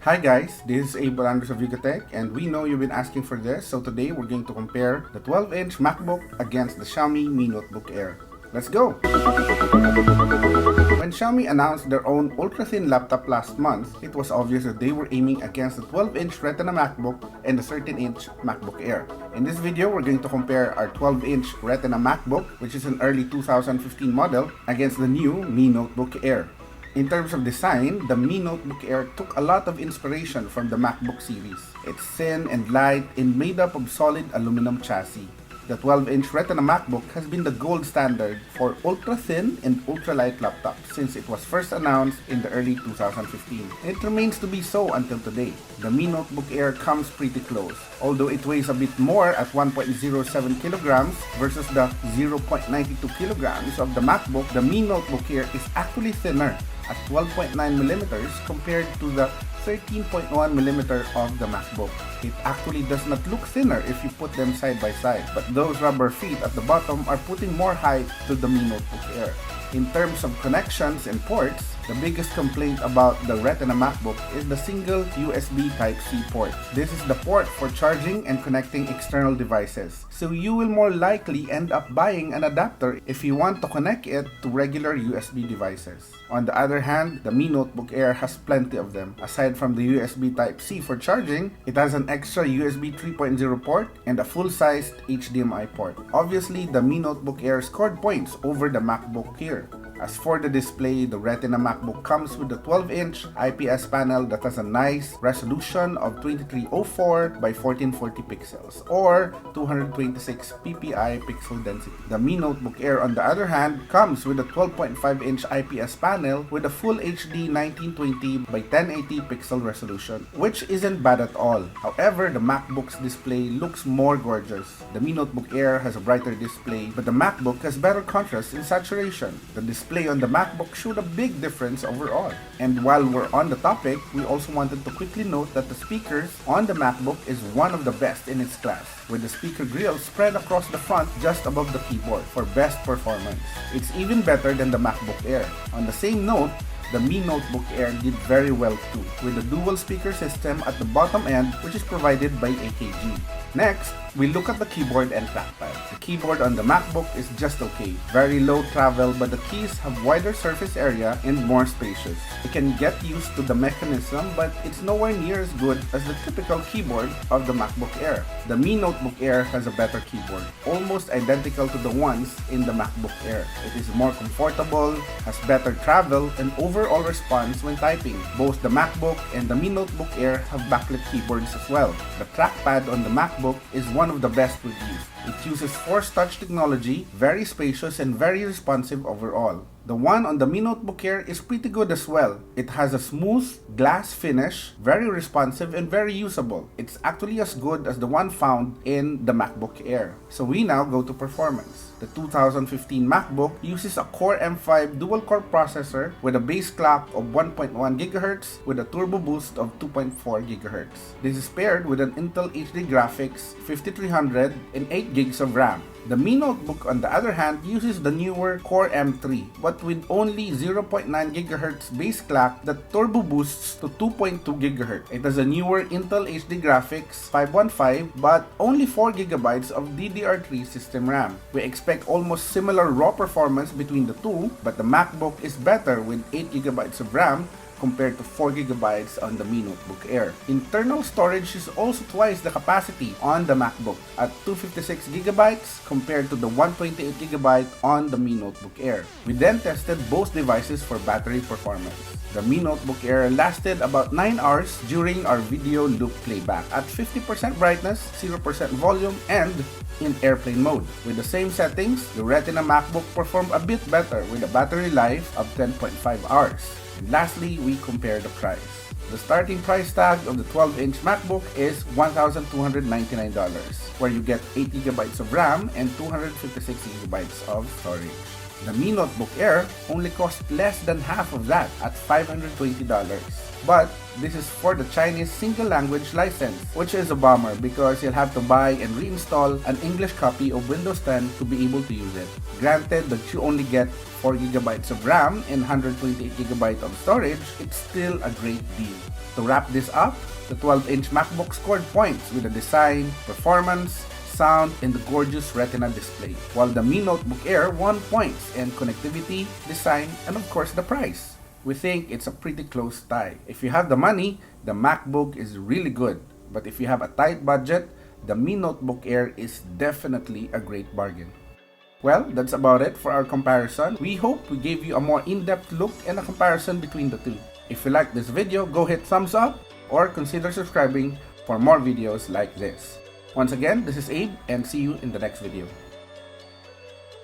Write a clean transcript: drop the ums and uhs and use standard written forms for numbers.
Hi guys, this is Abel Andres of Yucatec, and we know you've been asking for this, so today we're going to compare the 12-inch MacBook against the Xiaomi Mi Notebook Air. Let's go! When Xiaomi announced their own ultra-thin laptop last month, it was obvious that they were aiming against the 12-inch Retina Macbook and the 13-inch MacBook Air. In this video, we're going to compare our 12-inch Retina Macbook, which is an early 2015 model, against the new Mi Notebook Air. In terms of design, the Mi Notebook Air took a lot of inspiration from the MacBook series. It's thin and light and made up of solid aluminum chassis. The 12-inch Retina MacBook has been the gold standard for ultra-thin and ultra-light laptops since it was first announced in the early 2015. It remains to be so until today. The Mi Notebook Air comes pretty close, although it weighs a bit more at 1.07 kilograms versus the 0.92 kilograms of the MacBook. The Mi Notebook Air is actually thinner at 12.9 millimeters compared to the 13.1 millimeter of the MacBook. It actually does not look thinner if you put them side by side, but those rubber feet at the bottom are putting more height to the Mi Notebook Air. In terms of connections and ports, the biggest complaint about the Retina MacBook is the single USB Type-C port. This is the port for charging and connecting external devices, so you will more likely end up buying an adapter if you want to connect it to regular USB devices. On the other hand, the Mi Notebook Air has plenty of them. Aside from the USB Type-C for charging, it has an extra USB 3.0 port and a full-sized HDMI port. Obviously, the Mi Notebook Air scored points over the MacBook here. As for the display, the Retina MacBook comes with a 12-inch IPS panel that has a nice resolution of 2304 by 1440 pixels or 226 ppi pixel density. The Mi Notebook Air, on the other hand, comes with a 12.5-inch IPS panel with a full HD 1920 by 1080 pixel resolution, which isn't bad at all. However, the MacBook's display looks more gorgeous. The Mi Notebook Air has a brighter display, but the MacBook has better contrast and saturation. The display on the MacBook showed a big difference overall. And while we're on the topic, we also wanted to quickly note that the speakers on the MacBook is one of the best in its class, with the speaker grill spread across the front just above the keyboard for best performance. It's even better than the MacBook Air. On the same note, the Mi Notebook Air did very well too, with a dual speaker system at the bottom end, which is provided by AKG. Next, we look at the keyboard and trackpad. The keyboard on the MacBook is just okay. Very low travel, but the keys have wider surface area and more spacious. You can get used to the mechanism, but it's nowhere near as good as the typical keyboard of the MacBook Air. The Mi Notebook Air has a better keyboard, almost identical to the ones in the MacBook Air. It is more comfortable, has better travel, and overall response when typing. Both the MacBook and the Mi Notebook Air have backlit keyboards as well. The trackpad on the MacBook is one of the best we've used. It uses Force Touch technology, very spacious and very responsive overall. The one on the Mi Notebook Air is pretty good as well. It has a smooth glass finish, very responsive and very usable. It's actually as good as the one found in the MacBook Air. So we now go to performance. The 2015 MacBook uses a Core M5 dual-core processor with a base clock of 1.1 GHz with a turbo boost of 2.4 GHz. This is paired with an Intel HD Graphics 5300 and 8 GB of RAM. The Mi Notebook, on the other hand, uses the newer Core M3, but with only 0.9 GHz base clock that turbo boosts to 2.2 GHz. It has a newer Intel HD Graphics 515, but only 4 GB of DDR3 system RAM. We expect almost similar raw performance between the two, but the MacBook is better with 8 GB of RAM compared to 4 GB on the Mi Notebook Air. Internal storage is also twice the capacity on the MacBook at 256 GB compared to the 128 GB on the Mi Notebook Air. We then tested both devices for battery performance. The Mi Notebook Air lasted about 9 hours during our video loop playback at 50% brightness, 0% volume, and in airplane mode. With the same settings, the Retina MacBook performed a bit better with a battery life of 10.5 hours. And lastly, we compare the price. The starting price tag of the 12-inch MacBook is $1,299, where you get 8 GB of RAM and 256 GB of storage. The Mi Notebook Air only costs less than half of that at $520. But this is for the Chinese single language license, which is a bummer because you'll have to buy and reinstall an English copy of Windows 10 to be able to use it. Granted that you only get 4GB of RAM and 128GB of storage, it's still a great deal. To wrap this up, the 12-inch MacBook scored points with the design, performance, sound, and the gorgeous Retina display, while the Mi Notebook Air won points in connectivity, design, and of course the price. We think it's a pretty close tie. If you have the money, the MacBook is really good, but if you have a tight budget, the Mi Notebook Air is definitely a great bargain. Well, that's about it for our comparison. We hope we gave you a more in-depth look and a comparison between the two. If you like this video, go hit thumbs up or consider subscribing for more videos like this. Once again, this is Abe and see you in the next video.